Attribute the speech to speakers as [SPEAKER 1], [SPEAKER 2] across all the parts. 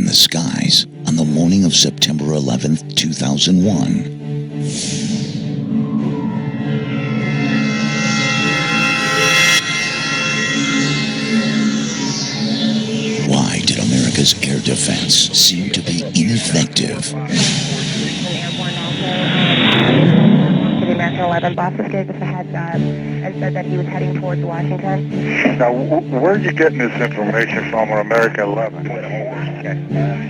[SPEAKER 1] the skies on the morning of September 11th, 2001. Why did America's air defense seem to be ineffective?
[SPEAKER 2] The American 11 boss just gave us a heads up and said that he was heading towards Washington.
[SPEAKER 3] Now, where are you getting this information from, or American 11?
[SPEAKER 4] Okay.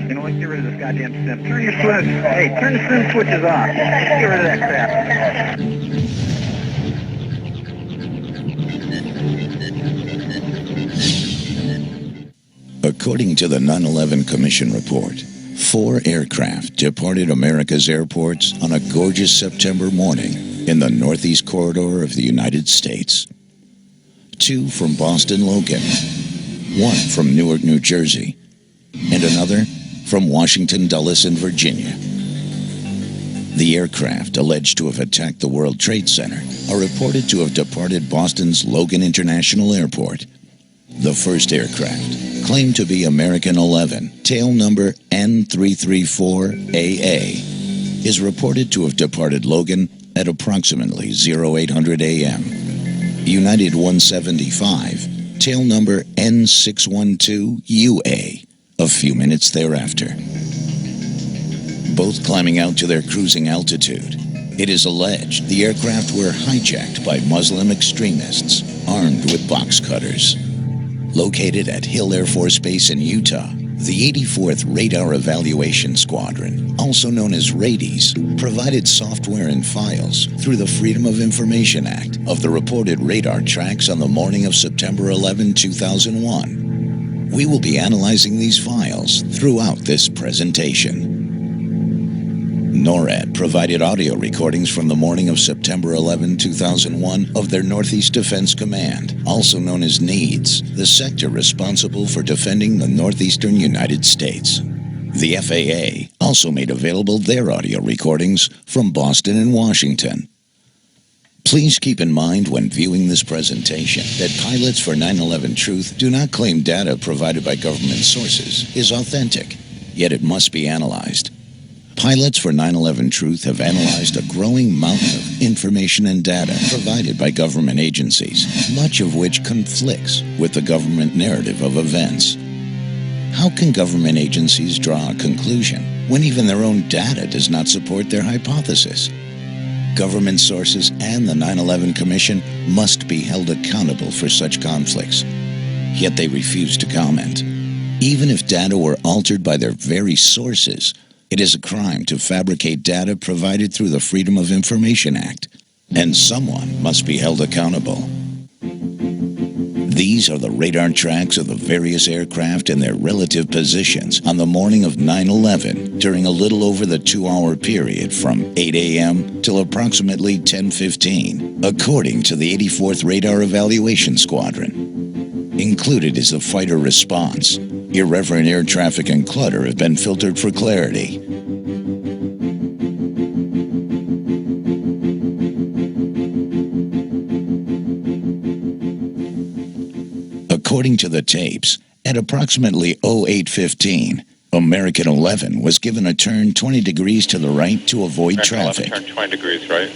[SPEAKER 4] You know what? Get rid of this goddamn sim. Turn your switch. Hey, turn the sim switches off. Get rid of that crap.
[SPEAKER 1] According to the 9/11 Commission report, 4 aircraft departed America's airports on a gorgeous September morning in the Northeast corridor of the United States. 2 from Boston Logan, 1 from Newark, New Jersey, and another from Washington Dulles in Virginia. The aircraft alleged to have attacked the World Trade Center are reported to have departed Boston's Logan International Airport. The first aircraft, claimed to be American 11, tail number N334AA, is reported to have departed Logan at approximately 0800 a.m. United 175, tail number N612UA, a few minutes thereafter. Both climbing out to their cruising altitude, it is alleged the aircraft were hijacked by Muslim extremists armed with box cutters. Located at Hill Air Force Base in Utah, the 84th Radar Evaluation Squadron, also known as RADIES, provided software and files through the Freedom of Information Act of the reported radar tracks on the morning of September 11, 2001. We will be analyzing these files throughout this presentation. NORAD provided audio recordings from the morning of September 11, 2001 of their Northeast Defense Command, also known as NEADS, the sector responsible for defending the northeastern United States. The FAA also made available their audio recordings from Boston and Washington. Please keep in mind when viewing this presentation that pilots for 9/11 Truth do not claim data provided by government sources is authentic, yet it must be analyzed. Pilots for 9/11 Truth have analyzed a growing mountain of information and data provided by government agencies, much of which conflicts with the government narrative of events. How can government agencies draw a conclusion when even their own data does not support their hypothesis? Government sources and the 9/11 Commission must be held accountable for such conflicts, yet they refuse to comment. Even if data were altered by their very sources, it is a crime to fabricate data provided through the Freedom of Information Act, and someone must be held accountable. These are the radar tracks of the various aircraft and their relative positions on the morning of 9/11 during a little over the 2-hour period from 8 a.m. till approximately 10:15, according to the 84th Radar Evaluation Squadron. Included is the fighter response. Irreverent air traffic and clutter have been filtered for clarity. According to the tapes, at approximately 08:15, American 11 was given a turn 20 degrees to the right to avoid traffic.
[SPEAKER 5] Turn 20 degrees right.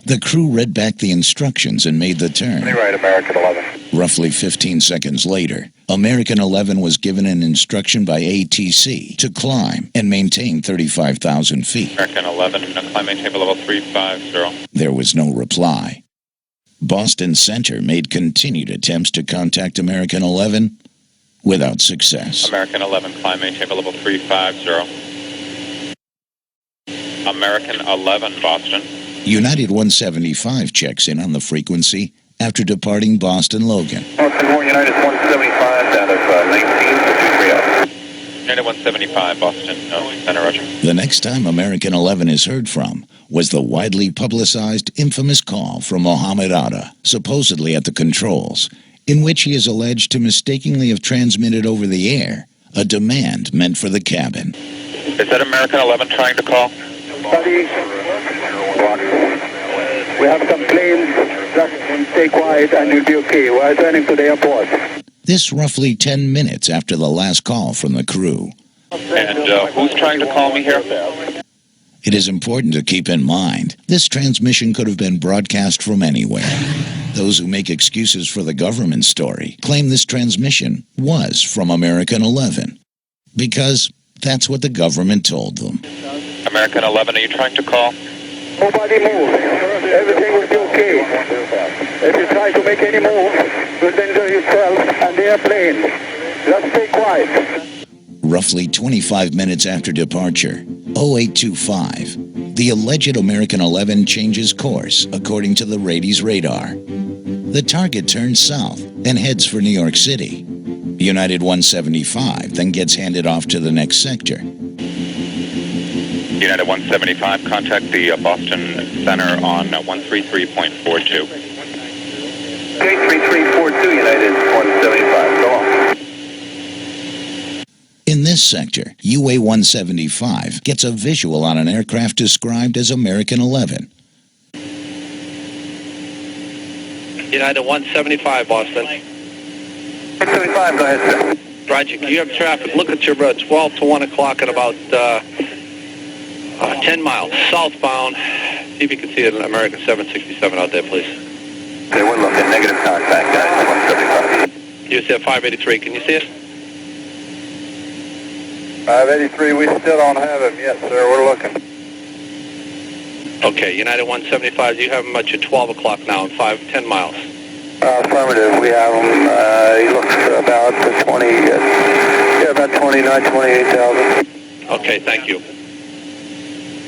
[SPEAKER 1] The crew read back the instructions and made the turn.
[SPEAKER 3] Right, American 11.
[SPEAKER 1] Roughly 15 seconds later, American 11 was given an instruction by ATC to climb and maintain 35,000 feet.
[SPEAKER 5] American 11, climb maintain level 350.
[SPEAKER 1] There was no reply. Boston Center made continued attempts to contact American 11 without success.
[SPEAKER 5] American 11, climb maintain level 350. American 11, Boston.
[SPEAKER 1] United 175 checks in on the frequency after departing Boston Logan.
[SPEAKER 3] Boston 1, United 175, down of 19,
[SPEAKER 5] United 175, Boston, Center, Roger.
[SPEAKER 1] The next time American 11 is heard from was the widely publicized infamous call from Mohammed Atta, supposedly at the controls, in which he is alleged to mistakenly have transmitted over the air a demand meant for the cabin.
[SPEAKER 5] Is that American 11 trying to call?
[SPEAKER 4] Buddy, we have some planes. Just stay quiet and you'll be okay. We're returning to the airport.
[SPEAKER 1] This roughly 10 minutes after the last call from the crew.
[SPEAKER 5] And who's trying to call me here?
[SPEAKER 1] It is important to keep in mind, this transmission could have been broadcast from anywhere. Those who make excuses for the government story claim this transmission was from American 11, because that's what the government told them.
[SPEAKER 5] American 11, are you trying to call?
[SPEAKER 4] Nobody move. Everything will be okay. If you try to make any move, you'll danger yourself and the airplane. Just stay quiet.
[SPEAKER 1] Roughly 25 minutes after departure, 0825, the alleged American 11 changes course according to the Rady's radar. The target turns south and heads for New York City. United 175 then gets handed off to the next sector.
[SPEAKER 5] United 175, contact the Boston Center on 133.42.
[SPEAKER 3] 83342, United 175, go on.
[SPEAKER 1] In this sector, UA 175 gets a visual on an aircraft described as American 11.
[SPEAKER 6] United 175, Boston.
[SPEAKER 3] 175, go ahead, sir.
[SPEAKER 6] Roger, you have traffic. Look at your 12 to 1 o'clock at about 10 miles southbound. See if you can see an American 767 out there, please.
[SPEAKER 3] Okay, we're looking. Negative contact, guys. 175.
[SPEAKER 6] You said 583. Can you see it?
[SPEAKER 4] 583, we still don't have him yet, sir. We're looking.
[SPEAKER 6] Okay, United 175, you have him at your 12 o'clock now, 10 miles.
[SPEAKER 4] Affirmative, we have him. He looks about 20, about 29, 28,000.
[SPEAKER 6] Okay, thank you.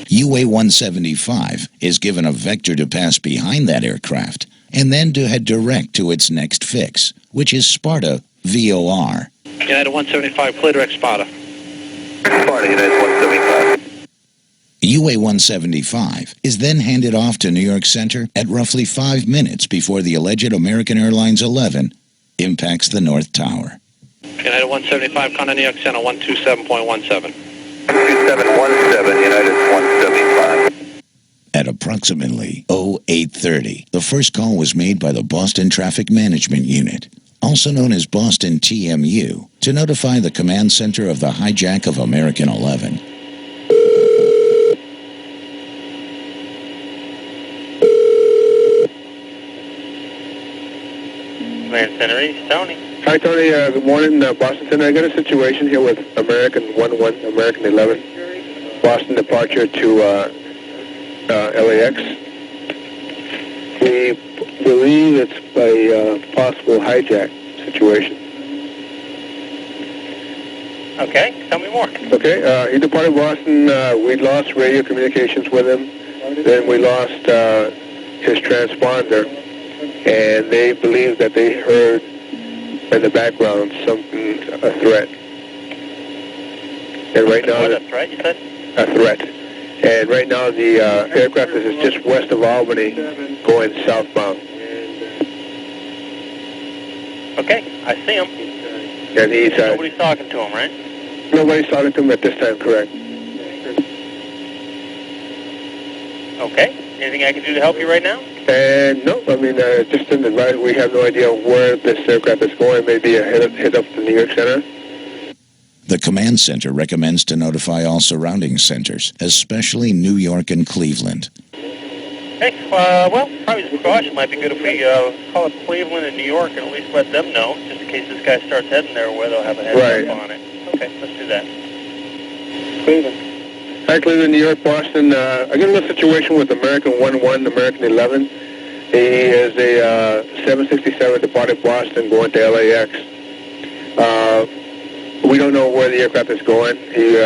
[SPEAKER 1] UA 175 is given a vector to pass behind that aircraft and then to head direct to its next fix, which is Sparta VOR.
[SPEAKER 6] United 175, clear direct Sparta.
[SPEAKER 3] Sparta, United 175.
[SPEAKER 1] UA 175 is then handed off to New York Center at roughly 5 minutes before the alleged American Airlines 11 impacts the North Tower.
[SPEAKER 6] United 175, contact New York Center 127.17.
[SPEAKER 3] 2717, United 175.
[SPEAKER 1] At approximately 0830, the first call was made by the Boston Traffic Management Unit, also known as Boston TMU, to notify the command center of the hijack of American 11.
[SPEAKER 6] Command Center East, Tony.
[SPEAKER 7] Hi, Tony. Good morning, Boston Center. I got a situation here with American 11, American 11, Boston departure to LAX. We believe it's a possible hijack situation.
[SPEAKER 6] Okay, tell me more.
[SPEAKER 7] Okay, he departed Boston. We lost radio communications with him. Then we lost his transponder, and they believe that they heard in the background something, a threat. And right now,
[SPEAKER 6] What, a threat, you said?
[SPEAKER 7] a threat. And right now, the aircraft is just west of Albany, going southbound.
[SPEAKER 6] Okay, I see him.
[SPEAKER 7] And he's
[SPEAKER 6] Nobody's talking to him, right?
[SPEAKER 7] nobody's talking to him at this time. Correct.
[SPEAKER 6] Okay. Anything I can do to help you right now?
[SPEAKER 7] And no, I mean, just an advice. We have no idea where this aircraft is going. Maybe a hit up the New York Center.
[SPEAKER 1] The command center recommends to notify all surrounding centers, especially New York and Cleveland.
[SPEAKER 6] Hey, well, probably as a precaution, might be good if we call up Cleveland and New York and at least let them know, just in case this guy starts heading there, where they'll have a heads up on it. Okay, let's do that.
[SPEAKER 7] Cleveland. Hi, Cleveland, New York, Boston. I got a little situation with American 11, American 11. He is a 767 departed Boston going to LAX. We don't know where the aircraft is going. He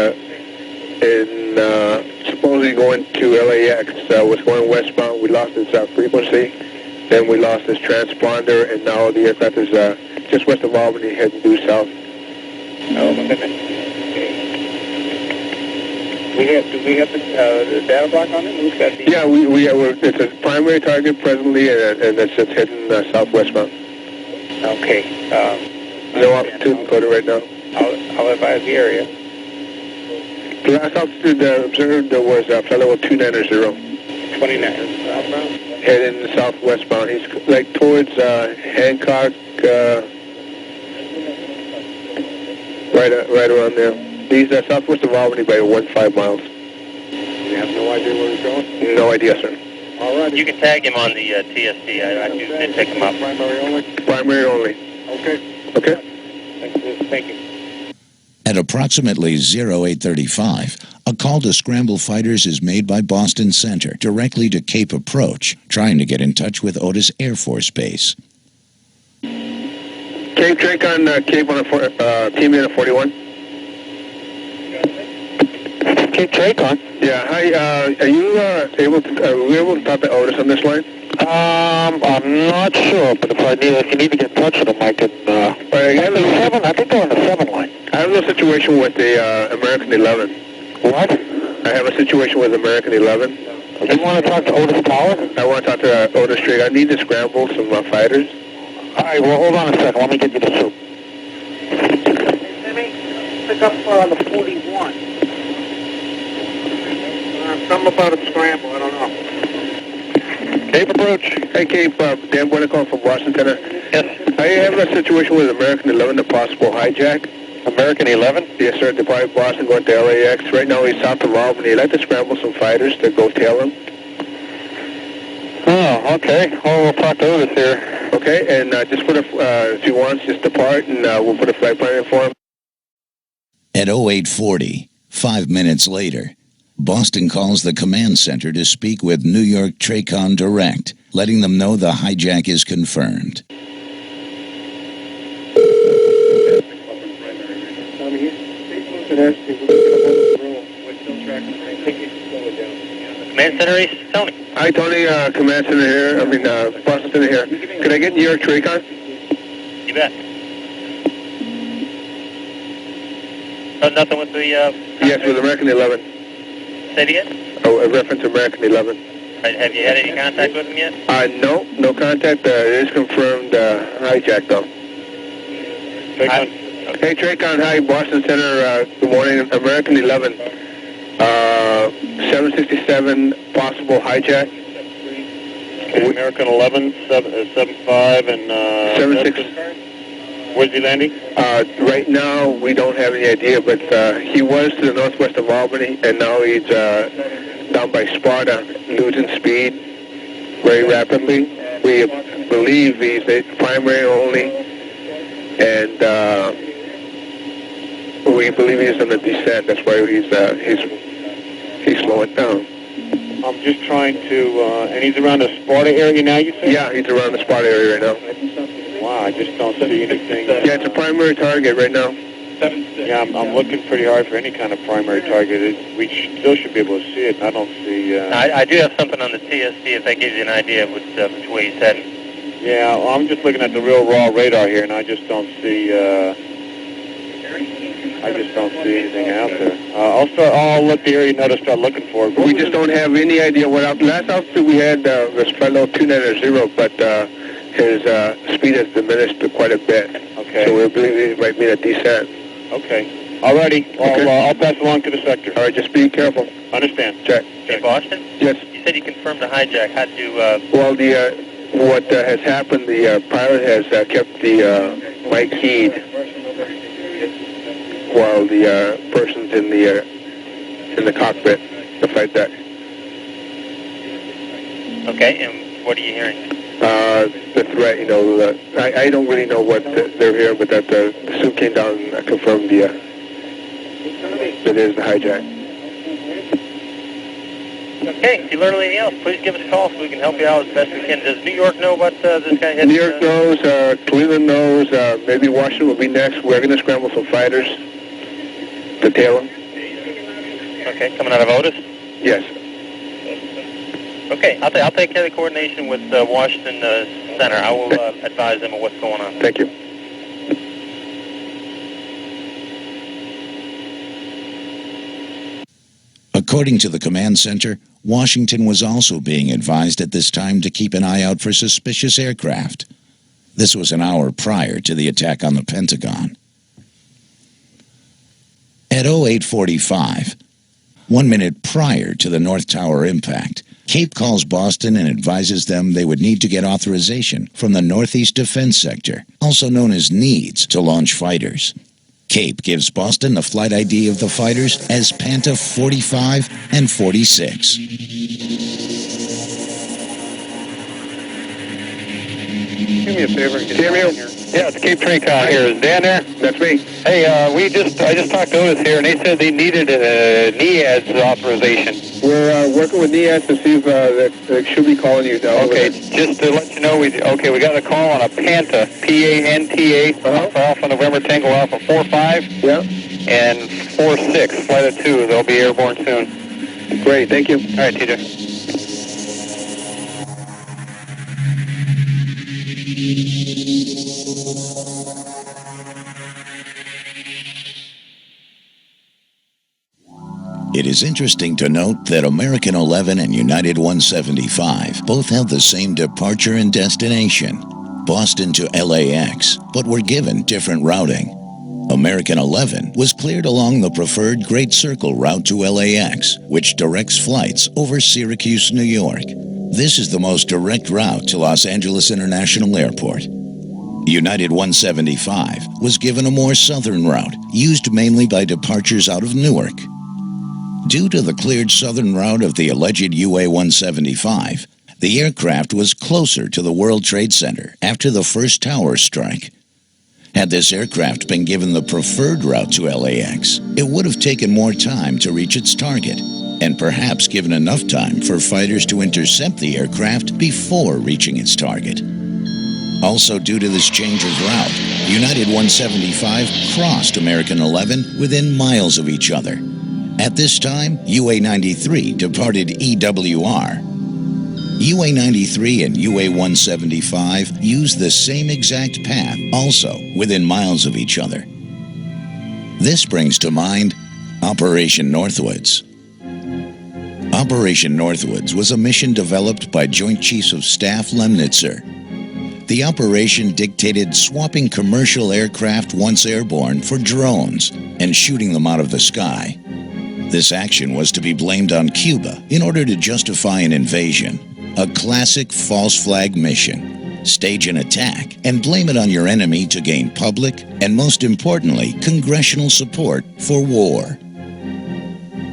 [SPEAKER 7] is supposedly going to LAX. Was going westbound. We lost his frequency. Then we lost his transponder, and now the aircraft is just west of Albany, heading due south.
[SPEAKER 6] Oh, my goodness.
[SPEAKER 7] Do we have the data block on it? Yeah, we have. It's a primary target presently, and it's heading southwestbound.
[SPEAKER 6] Okay.
[SPEAKER 7] No altitude encoded right now.
[SPEAKER 6] I'll advise the area.
[SPEAKER 7] The last altitude observed was flight level 290.
[SPEAKER 6] 29.
[SPEAKER 7] Heading southwestbound. He's like towards Hancock, right around there. He's southwest of Albany by 15 miles. You have no idea where he's going? No idea, sir.
[SPEAKER 6] All right. You can tag him on the TSD. I did pick him up.
[SPEAKER 7] Primary only? Primary only. Okay. Okay.
[SPEAKER 6] Thank you.
[SPEAKER 1] At approximately 0835, a call to scramble fighters is made by Boston Center directly to Cape Approach, trying to get in touch with Otis Air Force Base.
[SPEAKER 7] Cape Drake on Cape on team unit 41. Cape Drake on? Yeah, hi, are you able to talk to Otis on this line?
[SPEAKER 4] I'm not sure, but if you need to get in touch with them, I can, I think they're on the 7 line.
[SPEAKER 7] I have a situation with the American 11.
[SPEAKER 4] What?
[SPEAKER 7] I have a situation with American 11.
[SPEAKER 4] You want to talk to Otis Tower?
[SPEAKER 7] I want to talk to Otis Drake. I need to scramble some fighters.
[SPEAKER 4] All right, well, hold on a second. Let me get you the soup.
[SPEAKER 8] Pick up on the 41. Something about a scramble, I don't know.
[SPEAKER 7] Cape Approach. Hey, Cape, Dan Buenicol from Boston Center.
[SPEAKER 6] Yes.
[SPEAKER 7] I have a situation with American 11, a possible hijack.
[SPEAKER 6] American 11?
[SPEAKER 7] Yes, sir. Departed Boston going to LAX. Right now he's south of Albany. I'd like to scramble some fighters to go tail him.
[SPEAKER 4] Oh, okay. Oh, we'll talk to Otis here.
[SPEAKER 7] Okay, and just put if he wants, just depart, and we'll put a flight plan in for him.
[SPEAKER 1] At 0840, 5 minutes later, Boston calls the command center to speak with New York TRACON Direct, letting them know the hijack is confirmed.
[SPEAKER 6] Command center is Tony.
[SPEAKER 7] Hi, Tony. Command center here. Boston Center here. Could I get New York TRACON?
[SPEAKER 6] You bet. Oh, nothing with the...
[SPEAKER 7] Yes, with American 11.
[SPEAKER 6] Say it again?
[SPEAKER 7] Oh, a reference to American 11.
[SPEAKER 6] Have you had any contact with him yet?
[SPEAKER 7] No contact. It is confirmed hijack, though. Hey, TRACON, hi, Boston Center, good morning. American 11, 767, possible hijack.
[SPEAKER 6] Okay, American 11, 75, and...
[SPEAKER 7] 76.
[SPEAKER 6] Where's he landing?
[SPEAKER 7] Right now, we don't have any idea, but he was to the northwest of Albany, and now he's down by Sparta, losing speed very rapidly. We believe he's a primary only, and we believe he's on the descent. That's why he's slowing down.
[SPEAKER 6] I'm just trying to, and he's around the Sparta area now, you say?
[SPEAKER 7] Yeah, he's around the Sparta area right now.
[SPEAKER 6] Wow, I just don't see anything.
[SPEAKER 7] Yeah, it's a primary target right now.
[SPEAKER 6] Yeah, I'm looking pretty hard for any kind of primary target. We still should be able to see it. I don't see... I do have something on the TSD if that gives you an idea of which way he's heading. Yeah, well, I'm just looking at the real raw radar here, and I just don't see... anything out there. I'll let the area know to start looking for it.
[SPEAKER 7] We just don't have any idea what out. Last altitude we had was fellow 290, but his speed has diminished quite a bit.
[SPEAKER 6] Okay.
[SPEAKER 7] So we believe it might mean a descent.
[SPEAKER 6] Okay. Alrighty. I'll pass along to the sector.
[SPEAKER 7] All right, just be careful.
[SPEAKER 6] Understand.
[SPEAKER 7] Check.
[SPEAKER 6] In Boston?
[SPEAKER 7] Yes.
[SPEAKER 6] You said you confirmed the hijack. How'd you...
[SPEAKER 7] Well, what has happened, the pilot has kept the mic keyed while the person's in the cockpit, the flight deck.
[SPEAKER 6] Okay, and what are you hearing?
[SPEAKER 7] The threat, I don't really know what they're hearing, but that the suit came down and confirmed that it is the hijack.
[SPEAKER 6] Okay, if you learn anything else, please give us a call so we can help you out as best we can. Does New York know about this guy heading?
[SPEAKER 7] New York knows, Cleveland knows, maybe Washington will be next. We're going to scramble some fighters to tail them.
[SPEAKER 6] Okay, coming out of Otis?
[SPEAKER 7] Yes.
[SPEAKER 6] Okay, I'll take care of the coordination with Washington Center. I will advise them of what's going on.
[SPEAKER 7] Thank you.
[SPEAKER 1] According to the command center, Washington was also being advised at this time to keep an eye out for suspicious aircraft. This was an hour prior to the attack on the Pentagon. At 0845, 1 minute prior to the North Tower impact, Cape calls Boston and advises them they would need to get authorization from the Northeast Defense Sector, also known as NEEDS, to launch fighters. Cape gives Boston the flight ID of the fighters as Panta 45 and 46.
[SPEAKER 6] Do me a favor. Can you hear me? Yeah, it's Cape Trincon here. Is Dan there? That's me. Hey, I just talked to Otis here, and they said they needed a NEADS authorization. We're working with NEADS to see if they should be calling you down. Okay, just to let you know, we got a call on a Panta, P-A-N-T-A, Alpha November Tango Alpha 45. Yeah. And 46, flight of 2. They'll be airborne soon. Great, thank you. All right, TJ.
[SPEAKER 1] It is interesting to note that American 11 and United 175 both have the same departure and destination, Boston to LAX, but were given different routing. American 11 was cleared along the preferred Great Circle route to LAX, which directs flights over Syracuse, New York. This is the most direct route to Los Angeles International Airport. United 175 was given a more southern route, used mainly by departures out of Newark. Due to the cleared southern route of the alleged UA-175, the aircraft was closer to the World Trade Center after the first tower strike. Had this aircraft been given the preferred route to LAX, it would have taken more time to reach its target, and perhaps given enough time for fighters to intercept the aircraft before reaching its target. Also, due to this change of route, United 175 crossed American 11 within miles of each other. At this time, UA-93 departed EWR. UA-93 and UA-175 used the same exact path, also within miles of each other. This brings to mind Operation Northwoods. Operation Northwoods was a mission developed by Joint Chiefs of Staff Lemnitzer. The operation dictated swapping commercial aircraft once airborne for drones and shooting them out of the sky. This action was to be blamed on Cuba in order to justify an invasion, a classic false flag mission. Stage an attack and blame it on your enemy to gain public and, most importantly, congressional support for war.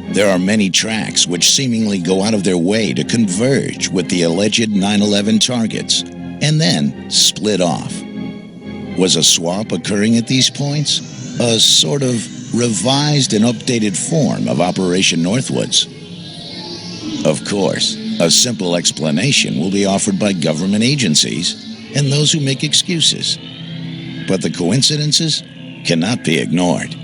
[SPEAKER 1] There are many tracks which seemingly go out of their way to converge with the alleged 9/11 targets and then split off. Was a swap occurring at these points? A sort of revised and updated form of Operation Northwoods? Of course, a simple explanation will be offered by government agencies and those who make excuses. But the coincidences cannot be ignored.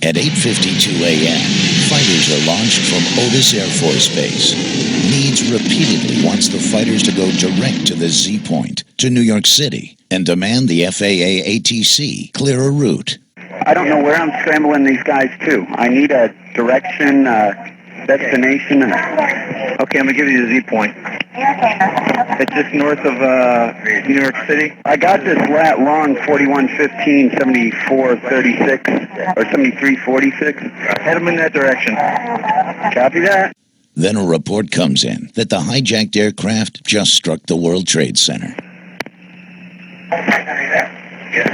[SPEAKER 1] At 8:52 a.m., fighters are launched from Otis Air Force Base. Needs repeatedly wants the fighters to go direct to the Z point, to New York City, and demand the FAA ATC clear a route.
[SPEAKER 4] I don't know where I'm scrambling these guys to. I need a direction, destination. Okay, I'm going to give you the Z point. It's just north of New York City. I got this lat long 4115, 7436, or 7346. Head them in that direction. Copy that.
[SPEAKER 1] Then a report comes in that the hijacked aircraft just struck the World Trade Center.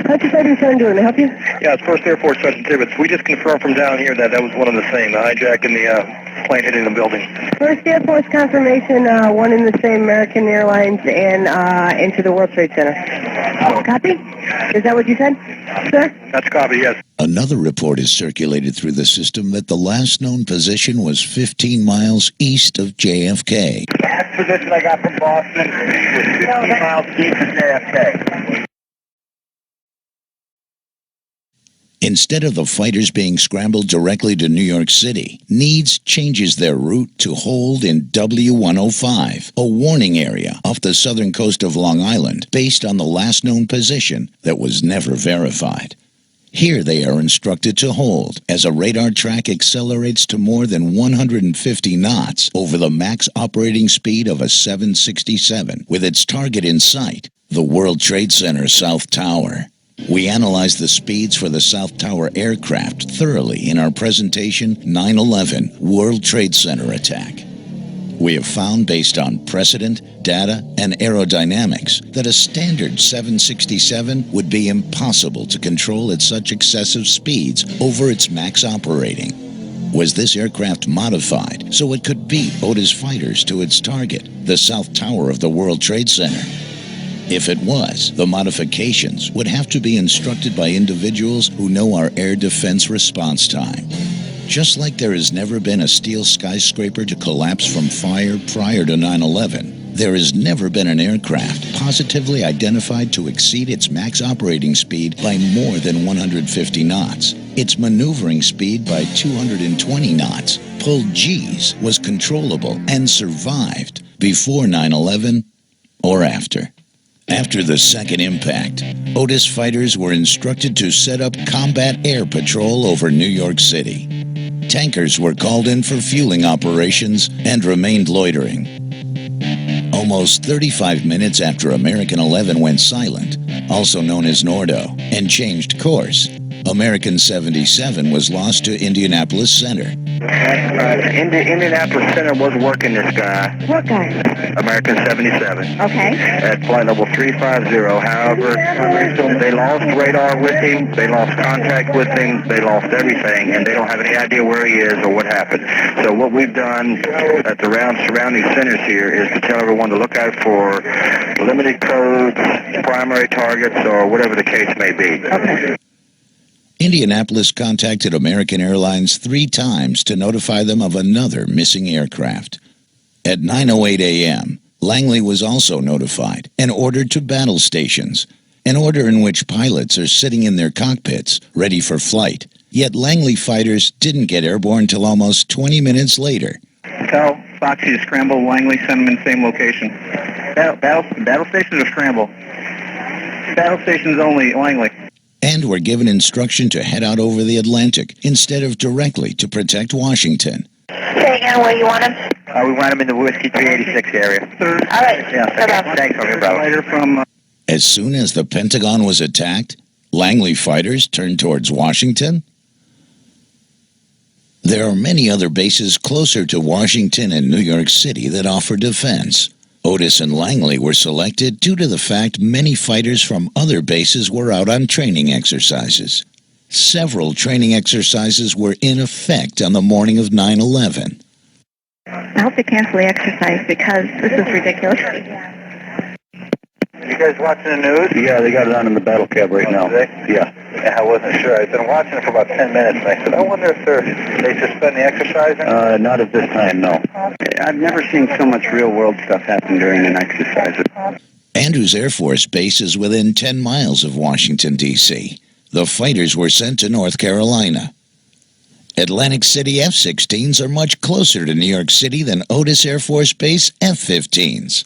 [SPEAKER 2] How's your Sergeant doing? May I help you?
[SPEAKER 4] Yeah, it's 1st Air Force Sergeant Tibbetts. We just confirmed from down here that was one of the same, the hijack and the plane hitting the building.
[SPEAKER 2] 1st Air Force confirmation, one in the same American Airlines and into the World Trade Center. Copy? Is that what you said, sir?
[SPEAKER 4] That's copy, yes.
[SPEAKER 1] Another report is circulated through the system that the last known position was 15 miles east of JFK.
[SPEAKER 4] Last position I got from Boston was 15 miles east of JFK.
[SPEAKER 1] Instead of the fighters being scrambled directly to New York City, Needs changes their route to hold in W105, a warning area off the southern coast of Long Island based on the last known position that was never verified. Here they are instructed to hold as a radar track accelerates to more than 150 knots over the max operating speed of a 767 with its target in sight, the World Trade Center South Tower. We analyzed the speeds for the South Tower aircraft thoroughly in our presentation 9/11 World Trade Center attack. We have found, based on precedent, data, and aerodynamics, that a standard 767 would be impossible to control at such excessive speeds over its max operating. Was this aircraft modified so it could beat Otis fighters to its target, the South Tower of the World Trade Center? If it was, the modifications would have to be instructed by individuals who know our air defense response time. Just like there has never been a steel skyscraper to collapse from fire prior to 9/11, there has never been an aircraft positively identified to exceed its max operating speed by more than 150 knots. Its maneuvering speed by 220 knots, pulled G's, was controllable and survived before 9/11 or after. After the second impact, Otis fighters were instructed to set up combat air patrol over New York City. Tankers were called in for fueling operations and remained loitering. Almost 35 minutes after American 11 went silent, also known as Nordo, and changed course, American 77 was lost to Indianapolis Center.
[SPEAKER 4] Indianapolis Center was working this guy.
[SPEAKER 2] What guy?
[SPEAKER 4] American 77.
[SPEAKER 2] Okay.
[SPEAKER 4] At flight level 350. However, they lost radar with him, they lost contact with him, they lost everything, and they don't have any idea where he is or what happened. So what we've done at the surrounding centers here is to tell everyone to look out for limited codes, primary targets, or whatever the case may be.
[SPEAKER 2] Okay.
[SPEAKER 1] Indianapolis contacted American Airlines 3 times to notify them of another missing aircraft. At 9:08 a.m., Langley was also notified and ordered to battle stations, an order in which pilots are sitting in their cockpits, ready for flight. Yet Langley fighters didn't get airborne till almost 20 minutes later.
[SPEAKER 4] Tell Foxy to scramble Langley, send them in the same location. Battle stations or scramble? Battle stations only, Langley.
[SPEAKER 1] And were given instruction to head out over the Atlantic instead of directly to protect Washington.
[SPEAKER 2] Say again where you want him?
[SPEAKER 4] We want him in the Whiskey 386 area.
[SPEAKER 2] All right.
[SPEAKER 4] Yeah, thanks, brother.
[SPEAKER 1] As soon as the Pentagon was attacked, Langley fighters turned towards Washington. There are many other bases closer to Washington and New York City that offer defense. Otis and Langley were selected due to the fact many fighters from other bases were out on training exercises. Several training exercises were in effect on the morning of 9/11.
[SPEAKER 2] I hope they cancel the exercise because this is ridiculous.
[SPEAKER 4] You guys watching the news? Yeah, they got it on in the battle cab right now. Yeah. I wasn't sure. I've been watching it for about 10 minutes, and I said, I wonder if they suspend the exercising? Not at this time, no. I've never seen so much real-world stuff happen during an exercise.
[SPEAKER 1] Andrews Air Force Base is within 10 miles of Washington, D.C. The fighters were sent to North Carolina. Atlantic City F-16s are much closer to New York City than Otis Air Force Base F-15s.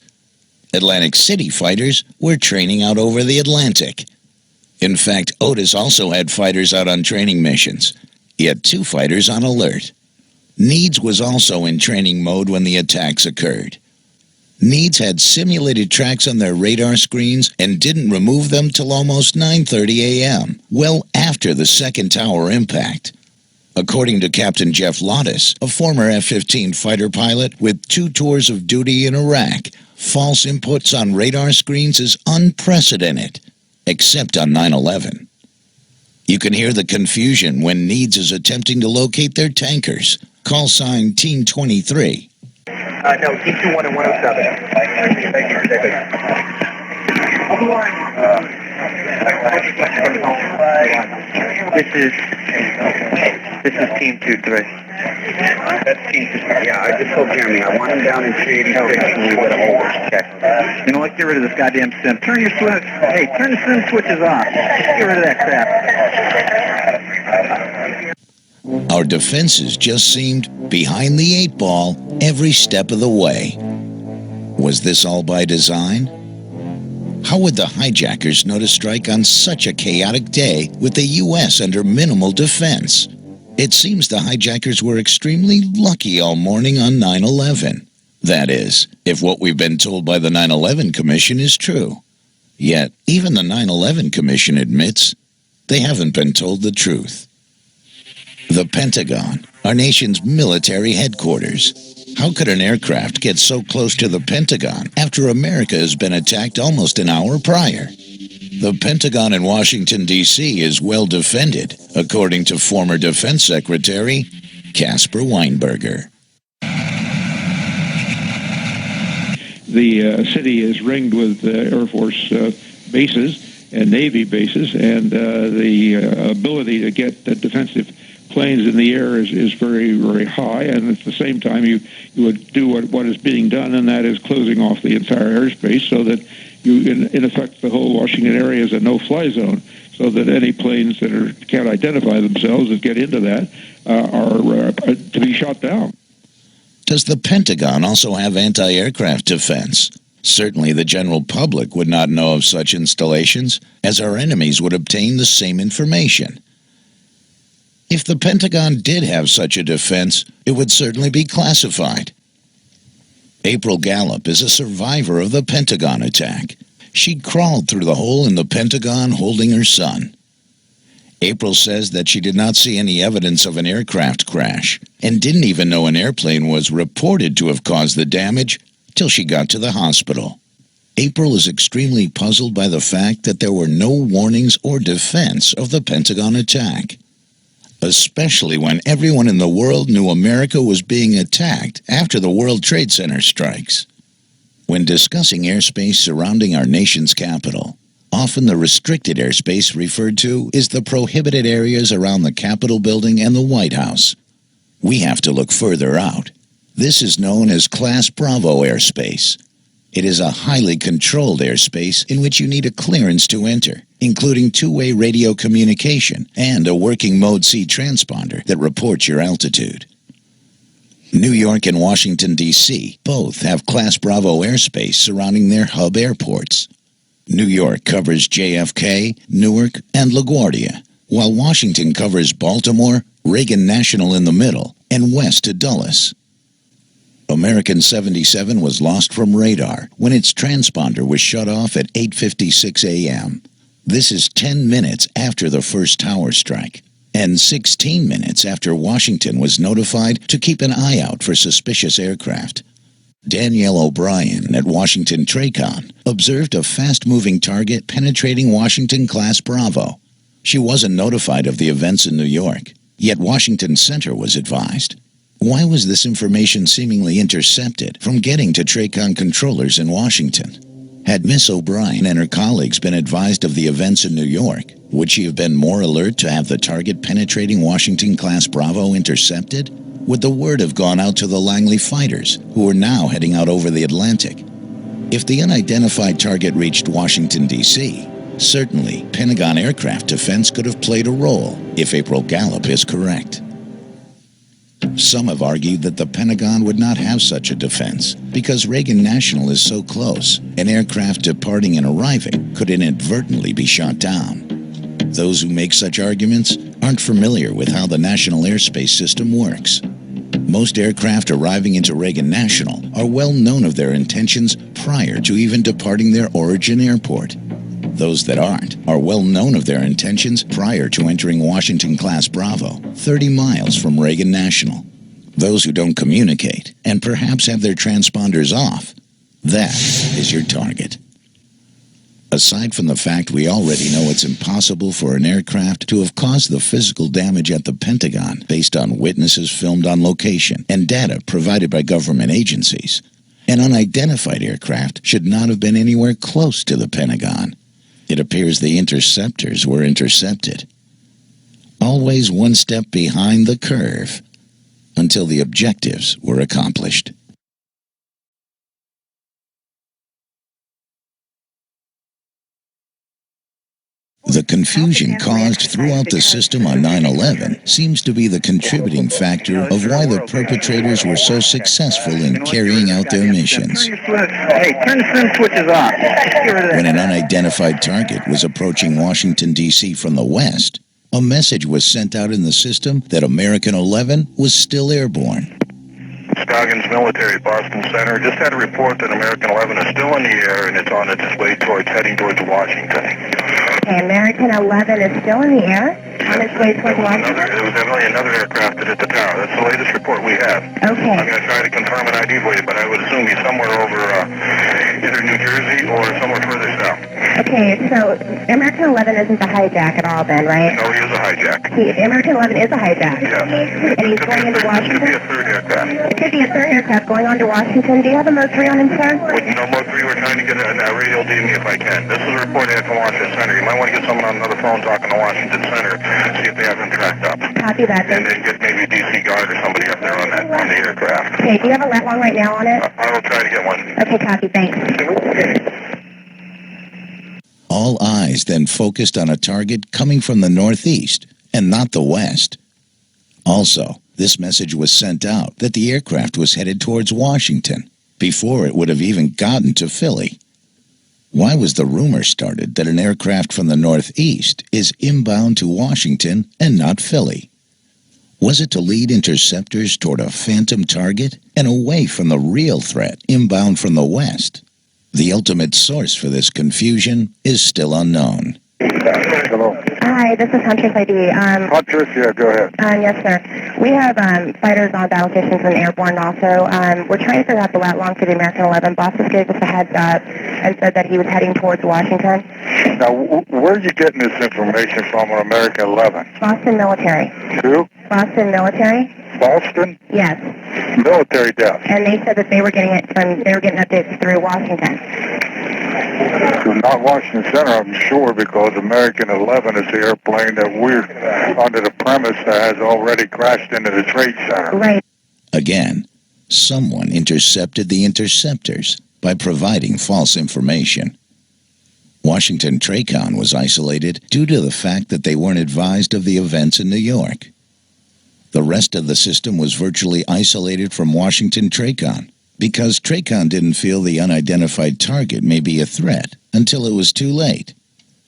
[SPEAKER 1] Atlantic City fighters were training out over the Atlantic. In fact, Otis also had fighters out on training missions. He had 2 fighters on alert. Needs was also in training mode when the attacks occurred. Needs had simulated tracks on their radar screens and didn't remove them till almost 9:30 a.m., well after the second tower impact. According to Captain Jeff Lottis, a former F-15 fighter pilot with 2 tours of duty in Iraq, false inputs on radar screens is unprecedented, except on 9/11. You can hear the confusion when Needs is attempting to locate their tankers. Call sign Team 23.
[SPEAKER 4] No, Team 21 and 107. Thank you. This is Team 23. That's Team 23. Yeah, I just told Jeremy I want him down in 386 and we let him over. Okay. You know what? Get rid of this goddamn sim. Turn your switch. Hey, turn the sim switches off. Just get rid of that crap.
[SPEAKER 1] Our defenses just seemed behind the 8 ball every step of the way. Was this all by design? How would the hijackers know to strike on such a chaotic day with the U.S. under minimal defense? It seems the hijackers were extremely lucky all morning on 9/11. That is, if what we've been told by the 9/11 Commission is true. Yet, even the 9/11 Commission admits they haven't been told the truth. The Pentagon, our nation's military headquarters. How could an aircraft get so close to the Pentagon after America has been attacked almost an hour prior? The Pentagon in Washington, D.C. is well defended, according to former Defense Secretary Caspar Weinberger.
[SPEAKER 9] The city is ringed with Air Force bases and Navy bases, and the ability to get defensive planes in the air is very, very high, and at the same time you would do what is being done, and that is closing off the entire airspace so that you, in effect, the whole Washington area is a no-fly zone, so that any planes that can't identify themselves that get into that are to be shot down.
[SPEAKER 1] Does the Pentagon also have anti-aircraft defense? Certainly the general public would not know of such installations, as our enemies would obtain the same information. If the Pentagon did have such a defense, it would certainly be classified. April Gallup is a survivor of the Pentagon attack. She crawled through the hole in the Pentagon holding her son. April says that she did not see any evidence of an aircraft crash and didn't even know an airplane was reported to have caused the damage till she got to the hospital. April is extremely puzzled by the fact that there were no warnings or defense of the Pentagon attack, especially when everyone in the world knew America was being attacked after the World Trade Center strikes. When discussing airspace surrounding our nation's capital, often the restricted airspace referred to is the prohibited areas around the Capitol building and the White House. We have to look further out. This is known as Class Bravo airspace. It is a highly controlled airspace in which you need a clearance to enter, including two-way radio communication and a working Mode C transponder that reports your altitude. New York and Washington, D.C. both have Class Bravo airspace surrounding their hub airports. New York covers JFK, Newark, and LaGuardia, while Washington covers Baltimore, Reagan National in the middle, and west to Dulles. American 77 was lost from radar when its transponder was shut off at 8:56 a.m. This is 10 minutes after the first tower strike, and 16 minutes after Washington was notified to keep an eye out for suspicious aircraft. Danielle O'Brien at Washington TRACON observed a fast-moving target penetrating Washington Class Bravo. She wasn't notified of the events in New York, yet Washington Center was advised. Why was this information seemingly intercepted from getting to TRACON controllers in Washington? Had Miss O'Brien and her colleagues been advised of the events in New York, would she have been more alert to have the target penetrating Washington Class Bravo intercepted? Would the word have gone out to the Langley fighters, who were now heading out over the Atlantic? If the unidentified target reached Washington, D.C., certainly Pentagon aircraft defense could have played a role, if April Gallup is correct. Some have argued that the Pentagon would not have such a defense because Reagan National is so close, an aircraft departing and arriving could inadvertently be shot down. Those who make such arguments aren't familiar with how the national airspace system works. Most aircraft arriving into Reagan National are well known of their intentions prior to even departing their origin airport. Those that aren't are well known of their intentions prior to entering Washington Class Bravo, 30 miles from Reagan National. Those who don't communicate and perhaps have their transponders off, that is your target. Aside from the fact we already know it's impossible for an aircraft to have caused the physical damage at the Pentagon based on witnesses filmed on location and data provided by government agencies, an unidentified aircraft should not have been anywhere close to the Pentagon. It appears the interceptors were intercepted. Always one step behind the curve until the objectives were accomplished. The confusion caused throughout the system on 9/11 seems to be the contributing factor of why the perpetrators were so successful in carrying out their missions.
[SPEAKER 4] Hey, turn the swim switches off.
[SPEAKER 1] When an unidentified target was approaching Washington, D.C. from the west, a message was sent out in the system that American 11 was still airborne.
[SPEAKER 3] Scoggins Military, Boston Center. Just had a report that American 11 is still in the air and it's on its way heading towards Washington.
[SPEAKER 2] Okay, American 11 is still in the air on its way towards Washington?
[SPEAKER 3] There was definitely another aircraft that hit the tower. That's the latest report we have.
[SPEAKER 2] Okay.
[SPEAKER 3] I'm going to try to confirm an ID for you, but I would assume he's somewhere over either New Jersey or somewhere further south.
[SPEAKER 2] Okay, so American 11 isn't the hijack at all then, right?
[SPEAKER 3] No, he is a hijack.
[SPEAKER 2] American 11 is a hijack?
[SPEAKER 3] Yes.
[SPEAKER 2] And he's going into Washington?
[SPEAKER 3] It could be a third aircraft.
[SPEAKER 2] It could be a third aircraft going on to Washington. Do you have a mode 3 on him, sir?
[SPEAKER 3] No, mode 3, we're trying to get a radio DME if I can. This is a report I had from Washington Center. You might want to get someone on another phone talking to Washington Center, see if they have him tracked up.
[SPEAKER 2] Copy that.
[SPEAKER 3] And then get maybe a DC guard or somebody up there on the aircraft.
[SPEAKER 2] Okay, do you have a lat long right now on it?
[SPEAKER 3] I will try to get one.
[SPEAKER 2] Okay, copy, thanks.
[SPEAKER 1] All eyes then focused on a target coming from the northeast and not the west. Also, this message was sent out that the aircraft was headed towards Washington before it would have even gotten to Philly. Why was the rumor started that an aircraft from the northeast is inbound to Washington and not Philly? Was it to lead interceptors toward a phantom target and away from the real threat inbound from the west? The ultimate source for this confusion is still unknown.
[SPEAKER 3] Hello.
[SPEAKER 2] Hi, this is Huntress ID.
[SPEAKER 3] Huntress, yeah, go ahead.
[SPEAKER 2] Yes, sir. We have fighters on battle stations and airborne also. We're trying to figure out the lat long for the American 11. Boss just gave us a heads up and said that he was heading towards Washington.
[SPEAKER 3] Now, where are you getting this information from on American 11?
[SPEAKER 2] Boston Military.
[SPEAKER 3] Who?
[SPEAKER 2] Boston Military?
[SPEAKER 3] Boston?
[SPEAKER 2] Yes.
[SPEAKER 3] Military desk.
[SPEAKER 2] And they said that they were getting updates through Washington.
[SPEAKER 3] So not Washington Center, I'm sure, because American 11 is the airplane that we're under the premise that has already crashed into the Trade Center.
[SPEAKER 2] Right.
[SPEAKER 1] Again, someone intercepted the interceptors by providing false information. Washington TRACON was isolated due to the fact that they weren't advised of the events in New York. The rest of the system was virtually isolated from Washington TRACON because TRACON didn't feel the unidentified target may be a threat until it was too late.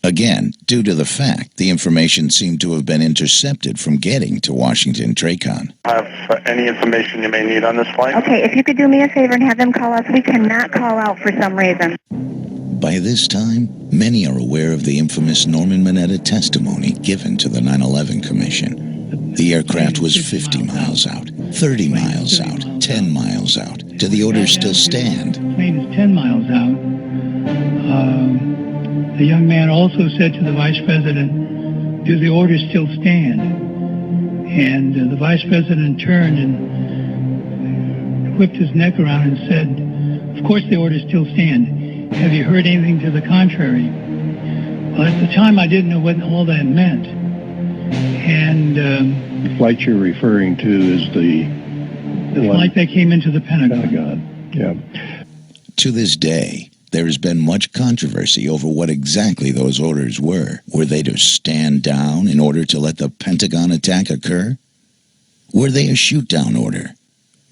[SPEAKER 1] Again, due to the fact the information seemed to have been intercepted from getting to Washington TRACON.
[SPEAKER 3] Have any information you may need on this flight?
[SPEAKER 2] Okay, if you could do me a favor and have them call us. We cannot call out for some reason.
[SPEAKER 1] By this time, many are aware of the infamous Norman Mineta testimony given to the 9/11 Commission. The aircraft was 50 miles out, 30 miles out, 10 miles out. Do the orders still stand?
[SPEAKER 10] The plane is 10 miles out. The young man also said to the Vice President, do the orders still stand? And the Vice President turned and whipped his neck around and said, of course the orders still stand. Have you heard anything to the contrary? Well, at the time I didn't know what all that meant. And
[SPEAKER 11] the flight you're referring to is the
[SPEAKER 10] flight that came into the Pentagon.
[SPEAKER 11] Yeah.
[SPEAKER 1] To this day, there has been much controversy over what exactly those orders were. Were they to stand down in order to let the Pentagon attack occur? Were they a shoot-down order?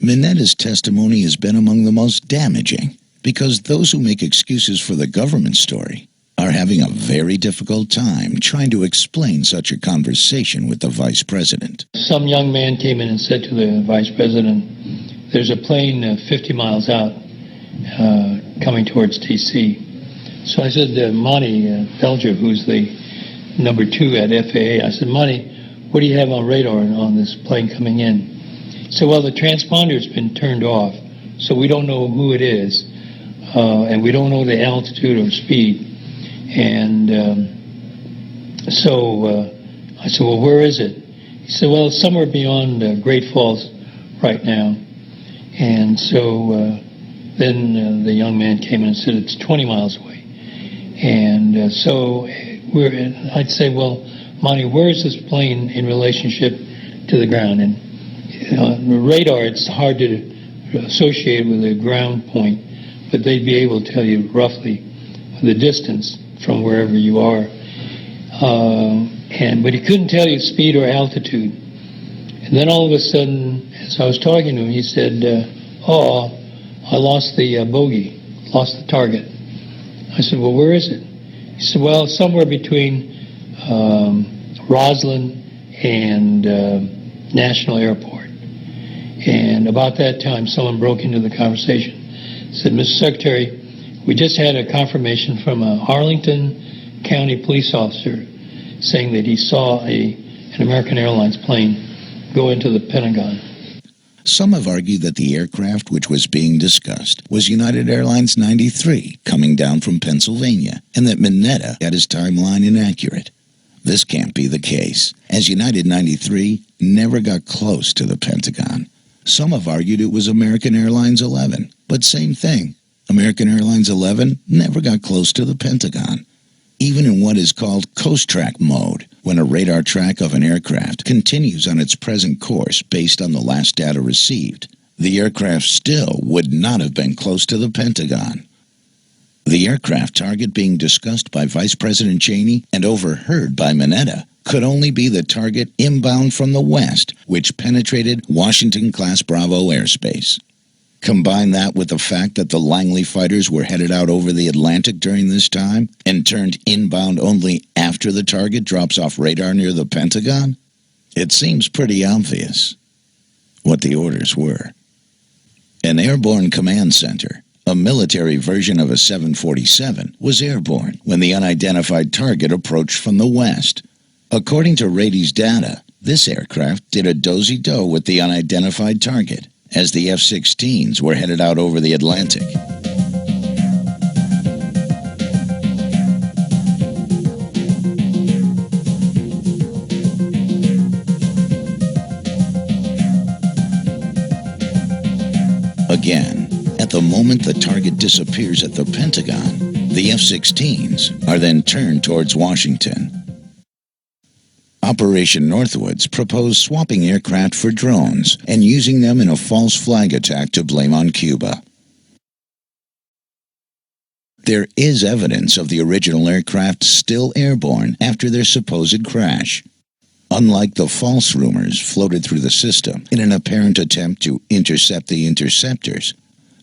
[SPEAKER 1] Mineta's testimony has been among the most damaging because those who make excuses for the government story are having a very difficult time trying to explain such a conversation with the Vice President.
[SPEAKER 10] Some young man came in and said to the Vice President, there's a plane 50 miles out coming towards D.C. So I said, Monty Belger, who's the number 2 at FAA, I said, Monty, what do you have on radar on this plane coming in? He said, well, the transponder's been turned off, so we don't know who it is, and we don't know the altitude or speed. And so I said, well, where is it? He said, well, it's somewhere beyond Great Falls right now. And so then the young man came in and said, it's 20 miles away. And so I'd say, well, Monty, where is this plane in relationship to the ground? And the radar, it's hard to associate with a ground point, but they'd be able to tell you roughly the distance from wherever you are. but he couldn't tell you speed or altitude. And then all of a sudden, as I was talking to him, he said, I lost the bogey, lost the target. I said, well, where is it? He said, well, somewhere between Roslyn and National Airport. And about that time, someone broke into the conversation. Said, Mr. Secretary, we just had a confirmation from a Arlington County police officer saying that he saw an American Airlines plane go into the Pentagon.
[SPEAKER 1] Some have argued that the aircraft which was being discussed was United Airlines 93 coming down from Pennsylvania, and that Mineta had his timeline inaccurate. This can't be the case, as United 93 never got close to the Pentagon. Some have argued it was American Airlines 11, but same thing. American Airlines 11 never got close to the Pentagon. Even in what is called coast track mode, when a radar track of an aircraft continues on its present course based on the last data received, the aircraft still would not have been close to the Pentagon. The aircraft target being discussed by Vice President Cheney and overheard by Mineta could only be the target inbound from the west, which penetrated Washington-class Bravo airspace. Combine that with the fact that the Langley fighters were headed out over the Atlantic during this time and turned inbound only after the target drops off radar near the Pentagon, it seems pretty obvious what the orders were. An airborne command center, a military version of a 747, was airborne when the unidentified target approached from the west. According to Rady's data, this aircraft did a dozy-do with the unidentified target as the F-16s were headed out over the Atlantic. Again, at the moment the target disappears at the Pentagon, the F-16s are then turned towards Washington. Operation Northwoods proposed swapping aircraft for drones and using them in a false flag attack to blame on Cuba. There is evidence of the original aircraft still airborne after their supposed crash. Unlike the false rumors floated through the system in an apparent attempt to intercept the interceptors,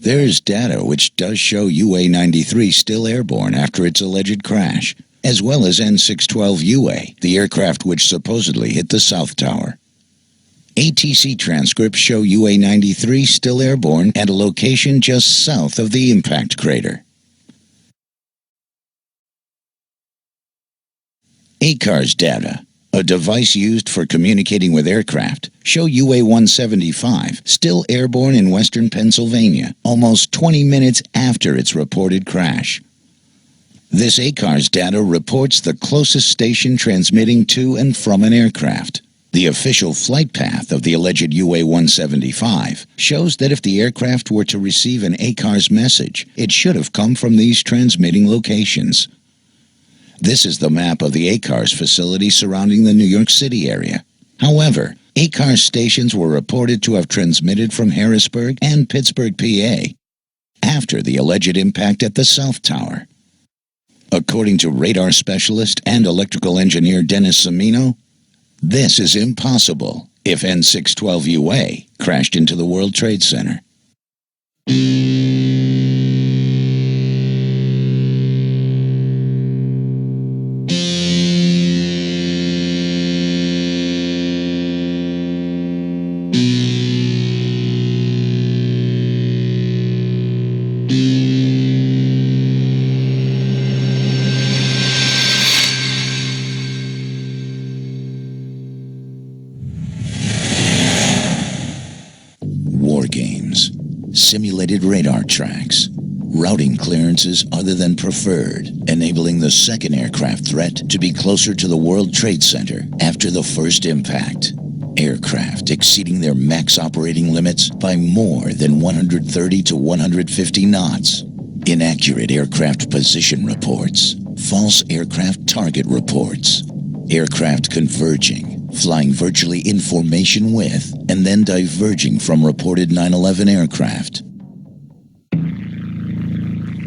[SPEAKER 1] there is data which does show UA-93 still airborne after its alleged crash, as well as N612UA, the aircraft which supposedly hit the South Tower. ATC transcripts show UA-93 still airborne at a location just south of the impact crater. ACARS data, a device used for communicating with aircraft, show UA-175 still airborne in western Pennsylvania, almost 20 minutes after its reported crash. This ACARS data reports the closest station transmitting to and from an aircraft. The official flight path of the alleged UA-175 shows that if the aircraft were to receive an ACARS message, it should have come from these transmitting locations. This is the map of the ACARS facility surrounding the New York City area. However, ACARS stations were reported to have transmitted from Harrisburg and Pittsburgh, PA, after the alleged impact at the South Tower. According to radar specialist and electrical engineer Dennis Cimino, this is impossible if N612UA crashed into the World Trade Center. Simulated radar tracks, routing clearances other than preferred, enabling the second aircraft threat to be closer to the World Trade Center after the first impact. Aircraft exceeding their max operating limits by more than 130 to 150 knots. Inaccurate aircraft position reports, false aircraft target reports, aircraft converging, flying virtually in formation with, and then diverging from reported 9/11 aircraft.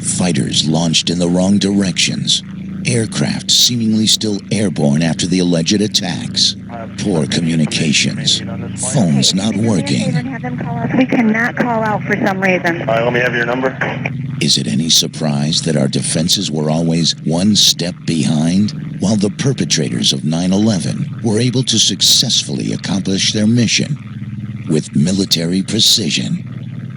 [SPEAKER 1] Fighters launched in the wrong directions, Aircraft seemingly still airborne after the alleged attacks. Poor communications. Phones not working.
[SPEAKER 2] We cannot call out for some reason.
[SPEAKER 6] All right, let me have your number.
[SPEAKER 1] Is it any surprise that our defenses were always one step behind, while the perpetrators of 9/11 were able to successfully accomplish their mission with military precision?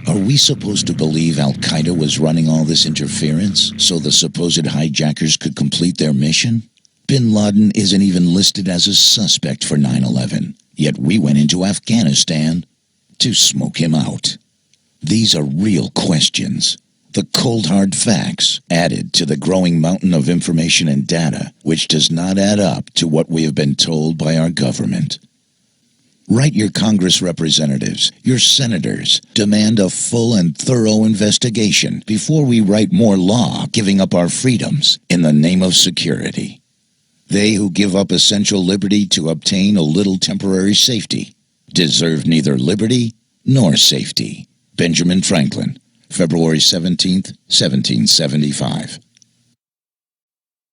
[SPEAKER 1] Are we supposed to believe Al-Qaeda was running all this interference so the supposed hijackers could complete their mission? Bin Laden isn't even listed as a suspect for 9/11, yet we went into Afghanistan to smoke him out. These are real questions. The cold hard facts added to the growing mountain of information and data, which does not add up to what we have been told by our government. Write your Congress representatives, your senators, demand a full and thorough investigation before we write more law giving up our freedoms in the name of security. They who give up essential liberty to obtain a little temporary safety deserve neither liberty nor safety. Benjamin Franklin, February 17th, 1775.